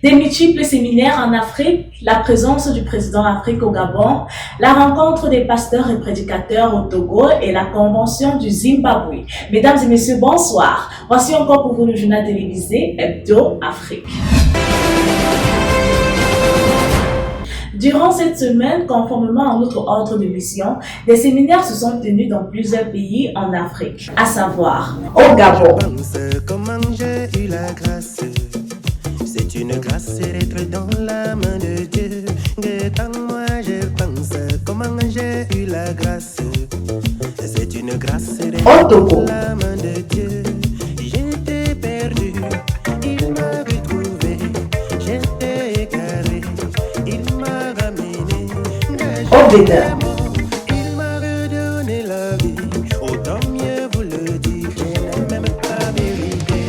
Des multiples séminaires en Afrique, la présence du président Afrique au Gabon, la rencontre des pasteurs et prédicateurs au Togo et la convention du Zimbabwe. Mesdames et messieurs, bonsoir. Voici encore pour vous le journal télévisé Hebdo Afrique. Durant cette semaine, conformément à notre ordre de mission, des séminaires se sont tenus dans plusieurs pays en Afrique, à savoir au Gabon. Comment j'ai eu la grâce, c'est une grâce d'être dans la main de Dieu. Quand moi je pense, comment j'ai eu la grâce, c'est une grâce d'être dans la main de Dieu. J'étais perdu, il m'a retrouvé, j'étais égaré, il m'a ramené. Il m'a redonné la vie, autant mieux vous le dire, je n'ai même pas mérité.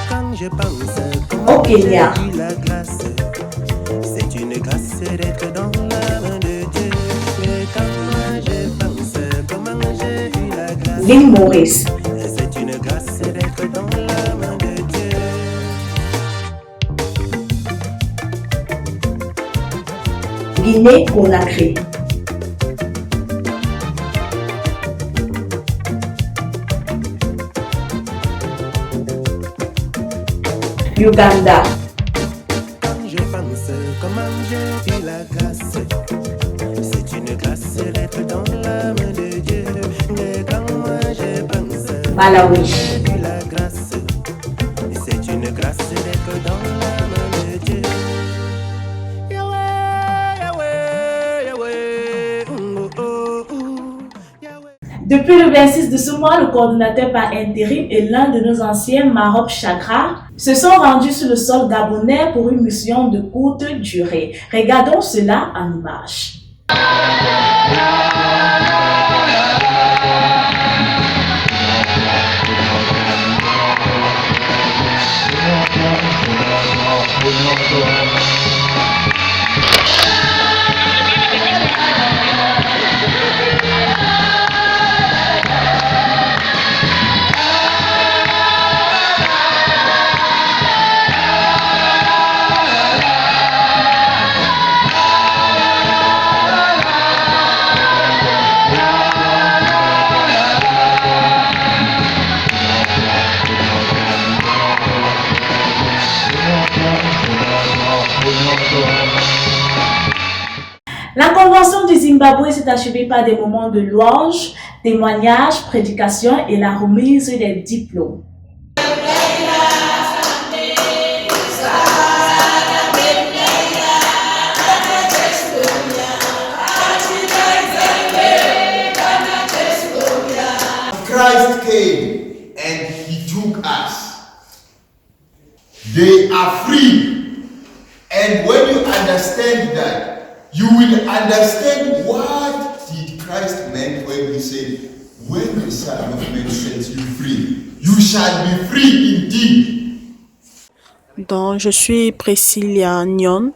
Quand je pense comment j'ai eu la grâce, c'est une grâce d'être dans la main de Dieu. Et quand moi je pense comment j'ai eu la grâce, L'île Maurice, c'est une grâce d'être dans la main de Dieu. Guinée-Conakry, Uganda, Quand je pense comment j'ai eu la grâce, c'est une grâce d'être dans la main de Dieu. Mais quand moi je pense Malawi, j'ai eu la grâce, c'est une grâce d'être dans la main de Dieu. Yahweh, Yahweh, Yahweh, oh, oh, oh, Yahweh. Depuis le 26 de ce mois, le coordinateur par intérim et l'un de nos anciens, Marop Chagra, se sont rendus sur le sol gabonais pour une mission de courte durée. Regardons cela en images. La convention du Zimbabwe s'est achevée par des moments de louange, témoignages, prédications et la remise des diplômes. Christ came and he took us. They are free. And when you understand that, you will understand what did Christ meant when he said, when the Son of Man sets you free, you shall be free indeed. Donc, je suis Priscilla Nyon,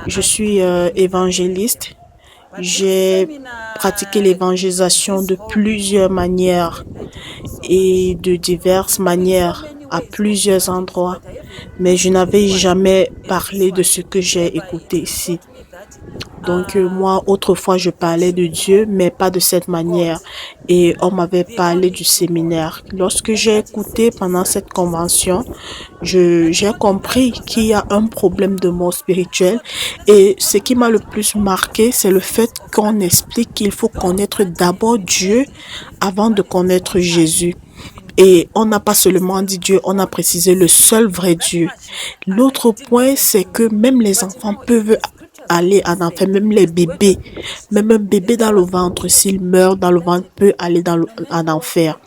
je suis évangéliste. J'ai pratiqué l'évangélisation de plusieurs manières et de diverses manières à plusieurs endroits, mais je n'avais jamais parlé de ce que j'ai écouté ici. Donc moi, autrefois, je parlais de Dieu, mais pas de cette manière. Et on m'avait parlé du séminaire. Lorsque j'ai écouté pendant cette convention, j'ai compris qu'il y a un problème de mort spirituelle. Et ce qui m'a le plus marqué, c'est le fait qu'on explique qu'il faut connaître d'abord Dieu avant de connaître Jésus. Et on n'a pas seulement dit Dieu, on a précisé le seul vrai Dieu. L'autre point, c'est que même les enfants peuvent aller en enfer, même les bébés, même un bébé dans le ventre, s'il meurt dans le ventre, peut aller en enfer.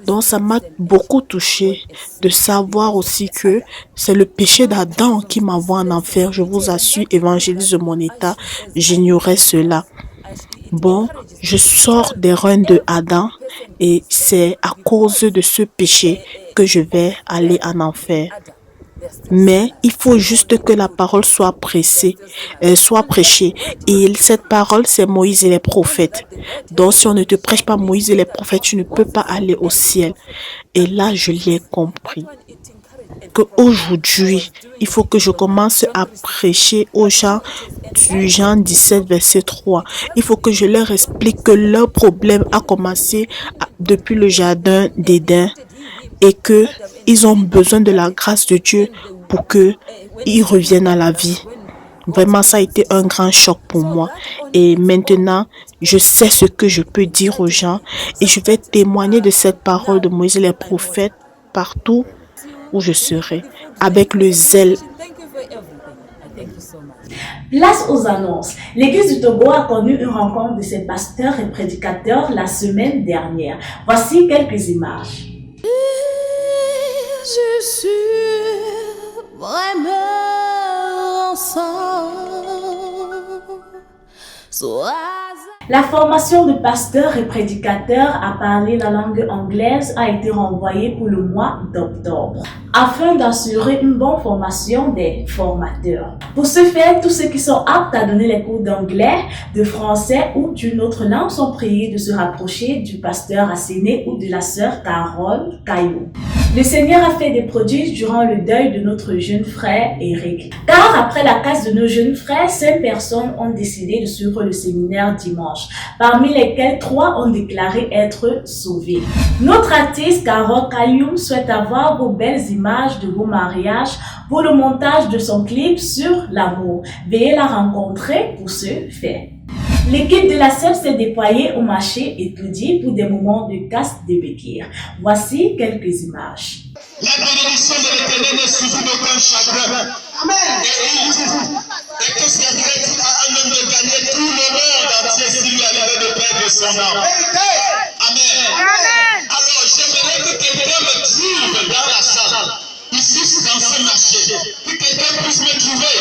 Donc ça m'a beaucoup touché de savoir aussi que c'est le péché d'Adam qui m'envoie en enfer. Je vous assure, évangélise mon état, j'ignorais cela. Bon, je sors des reins de Adam et c'est à cause de ce péché que je vais aller en enfer. Mais il faut juste que la parole soit prêchée. Et cette parole, c'est Moïse et les prophètes. Donc, si on ne te prêche pas Moïse et les prophètes, tu ne peux pas aller au ciel. Et là, je l'ai compris. qu'aujourd'hui, il faut que je commence à prêcher aux gens du Jean 17, verset 3. Il faut que je leur explique que leur problème a commencé depuis le jardin d'Éden et qu'ils ont besoin de la grâce de Dieu pour qu'ils reviennent à la vie. Vraiment, ça a été un grand choc pour moi. Et maintenant, je sais ce que je peux dire aux gens et je vais témoigner de cette parole de Moïse et les prophètes partout où je serai, avec le zèle. Place aux annonces. L'Église du Togo a connu une rencontre de ses pasteurs et prédicateurs la semaine dernière. Voici quelques images. Je suis vraiment ensemble. La formation de pasteurs et prédicateurs à parler la langue anglaise a été renvoyée pour le mois d'octobre, afin d'assurer une bonne formation des formateurs. Pour ce faire, tous ceux qui sont aptes à donner les cours d'anglais, de français ou d'une autre langue sont priés de se rapprocher du pasteur Asséné ou de la sœur Carole Caillou. Le Seigneur a fait des prodiges durant le deuil de notre jeune frère Eric. Car après la casse de nos jeunes frères, 5 personnes ont décidé de suivre le séminaire dimanche, parmi lesquelles 3 ont déclaré être sauvés. Notre artiste Carole Caillou souhaite avoir vos belles images de vos mariages pour le montage de son clip sur l'amour. Veuillez la rencontrer pour ce faire. L'équipe de la SEP s'est déployée au marché étudié pour des moments de casse de béquille. Voici quelques images. La bénédiction de l'Éternel n'est suivie d'aucun chagrin. Amen. Et que c'est vrai qu'il a un homme de gagner tout le monde entier s'il lui arrivait de perdre son âme. Amen. Alors j'aimerais que quelqu'un me trouve dans la salle, ici dans ce marché, que quelqu'un puisse me trouver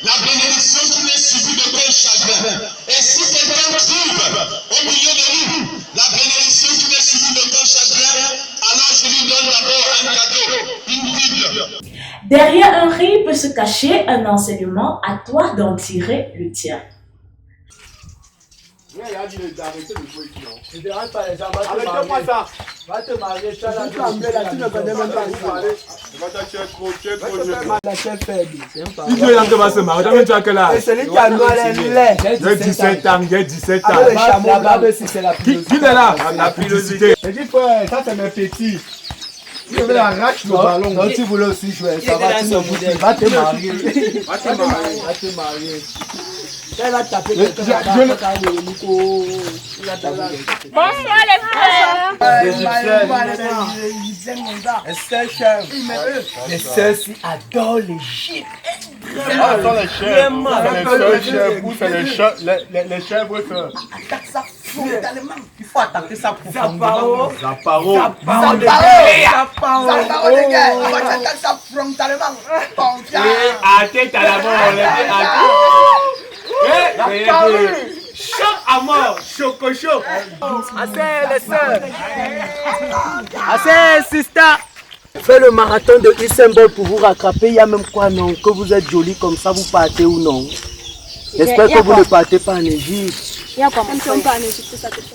la bénédiction qui n'est suivie d'aucun chagrin. Et si quelqu'un trouve au milieu de nous la bénédiction qui n'est suivie d'aucun chagrin, alors je lui donne d'abord un cadeau, une Bible. Derrière un rire peut se cacher un enseignement, à toi d'en tirer le tien. Arrêtez-moi ça. Va te marier, tu ne connais même pas l'histoire. Va se marier, tu as quel âge? Celui qui a noir les lait. J'ai 17 ans, j'ai 17 ans. Qui est là? La pilosité. Je dis frère, ça c'est mes petits. Tu veux arracher le ballon. Donc tu voulais aussi jouer. Ça va, tu va te marier. Va te marier. Elle va taper quelqu'un. Bonsoir les frères. Les sœurs adorent les chiens. Les chèvres sœurs. Attaque ça frontalement. Il faut attaquer ça profondément. Zaparo. Zaparo les gars. On va attaquer ça frontalement. Tête à la mort. Choc à mort. Choco. Assez les sœurs. Assez sister. Fais le marathon de Usain Bolt pour vous rattraper. Il y a même quoi non? Que vous êtes joli comme ça, vous partez ou non? J'espère que vous ne partez pas en Égypte. C'est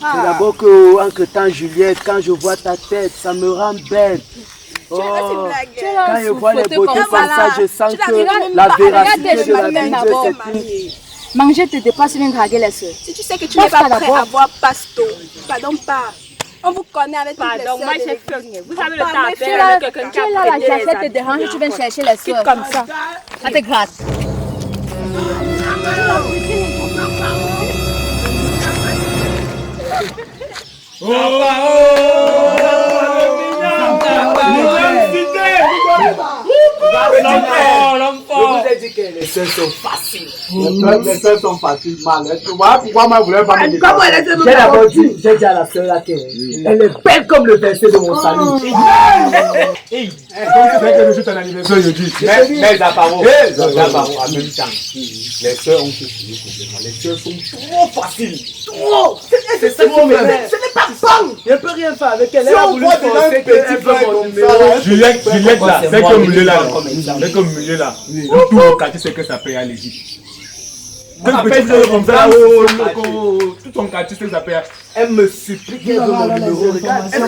d'abord que, entre temps Juliette, quand je vois ta tête, ça me rend belle. Oh, quand je vois les beautés comme ça, je sens que la véracité de la vie c'est une... Manger te dépasse bien draguer les soeurs. Si tu sais que tu n'es pas prêt à voir pasto, pardon pas. On vous connaît avec toutes les sœurs. Pardon, moi j'ai fait. Vous avez le temps à faire quelqu'un qui a là, la jacette te dérange, tu viens chercher les soeurs. Comme ça. Ça te gratte. Je vous ai dit que les sœurs sont faciles. Les sœurs sont faciles, mal. Pourquoi moi, vous voulez pas me dire? J'ai d'abord dit, j'ai dit à la sœur là qu'elle est belle comme le verset de mon salut. Hey, donc c'est que je suis ton anniversaire, je dis. Mais Zaparo, en même temps, les sœurs ont se suivi complètement. Les sœurs sont trop faciles. Trop. C'est ça qui m'énerve. Ce n'est pas bon. Je ne peux rien faire avec elle. Elle a voulu penser que tu peux mon numéro. Juliette là, c'est comme milieu là. C'est comme milieu là. Tout le quartier, c'est que ça paye à l'Égypte. On appelle ça comme ça, tout son quartier, c'est ça perd. Elle me supplie qu'elle veut mon numéro. Regarde, elle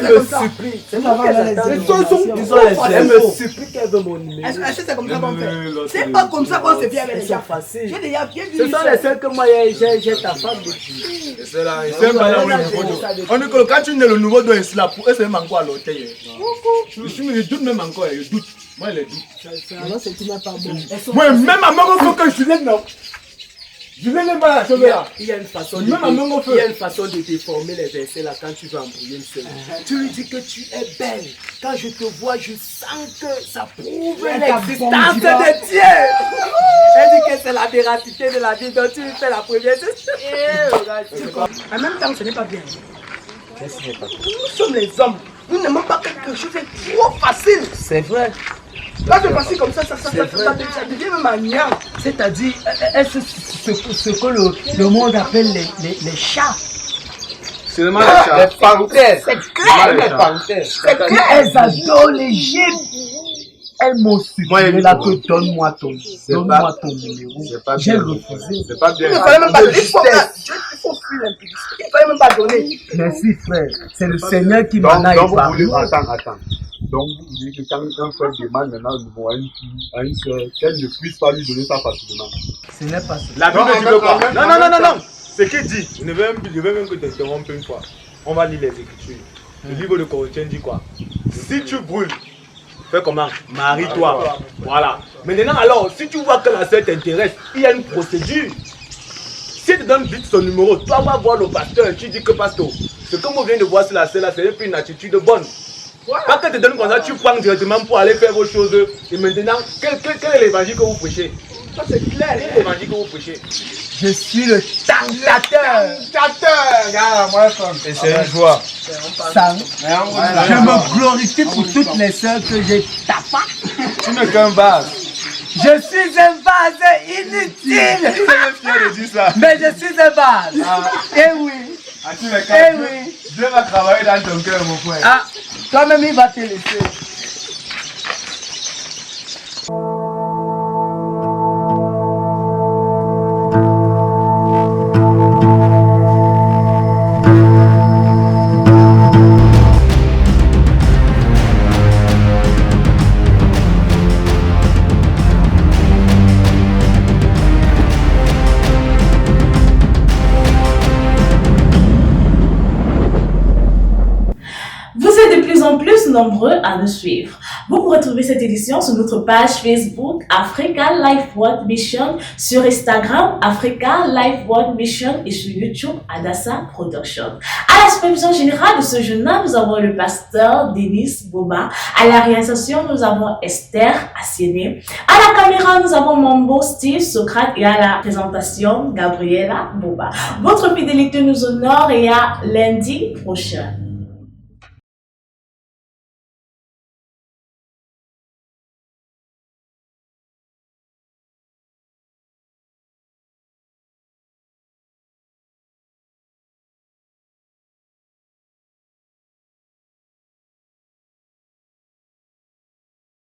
me supplie. C'est moi qu'elle attend. Elle me supplie qu'elle veut mon numéro. Est-ce que c'est comme ça qu'on fait? C'est pas comme ça qu'on se vient avec les gens. J'ai déjà bien vu. Ce sont les seuls que moi j'ai ta femme depuis. C'est là, c'est pas là où le nouveau dos. On dit que quand tu n'es le nouveau dos, c'est là pour eux, c'est encore à l'hôtel. Je doute même encore, je doute. Moi, je doute. Non, c'est qui n'a pas bon. Moi, même à moi, il faut que je l'aide, non. Je vais même pas la chose là. Il y a une façon de déformer les versets là quand tu veux embrouiller une seule. Tu lui dis que tu es belle. Quand je te vois, je sens que ça prouve l'existence de Dieu. Elle dit que c'est la véracité de la vie dont tu lui fais la première. En même temps, ce n'est pas bien. Qu'est-ce qui n'est pas bien? Nous sommes les hommes. Nous n'aimons pas quelque chose de trop facile. C'est vrai. Quand c'est facile comme ça devient même agnant. C'est-à-dire, est-ce ce que le monde appelle les chats? C'est le mal des chats. Les panthères. C'est clair. Les panthères. C'est clair. Elles adorent l'Égypte. Elles m'ont suggéré là que donne-moi ton numéro. J'ai refusé. C'est pas bien. Il fallait même pas donner. Il faut fuir l'impudicité. Il fallait même pas donner. Merci frère. C'est le Seigneur qui m'en a épargné. Attends. Donc vous dites que quand un frère demande maintenant le numéro à une soeur, qu'elle ne puisse pas lui donner ça facilement. Ce n'est pas ça. La Bible dit quoi? Non. Ce qu'il dit, je veux même que tu t'interrompes une fois. On va lire les Écritures. Le livre de Corinthiens dit quoi? Si tu brûles, fais comment? Marie-toi. Voilà. Maintenant alors, si tu vois que la sœur t'intéresse, il y a une procédure. Si tu donnes vite son numéro, toi vas voir le pasteur, tu dis que pasteur, ce que vous venez de voir sur la sœur là, c'est une attitude bonne. Pas que tu te donnes comme ça, tu prends directement pour aller faire vos choses. Et maintenant, quel est l'évangile que vous prêchez? Ça c'est clair, quel est l'évangile que vous prêchez? Je suis le tentateur. Regarde, moi, et c'est une joie. Je me glorifie pour toutes les sœurs que j'ai tapées. Tu n'es qu'un vase. Je suis un vase inutile. Tu es fier de dire ça. Mais je suis un vase. Eh oui. Eh oui. Dieu va travailler dans ton cœur, mon frère. Ah, toi-même, il va te laisser. Plus nombreux à nous suivre. Vous pourrez trouver cette édition sur notre page Facebook Africa Life World Mission, sur Instagram Africa Life World Mission et sur YouTube Adassa Production. À la supervision générale de ce journal, nous avons le pasteur Denis Boba. À la réalisation, nous avons Esther Asiene. À la caméra, nous avons Mambo Steve Socrate et à la présentation Gabriela Boba. Votre fidélité nous honore et à lundi prochain.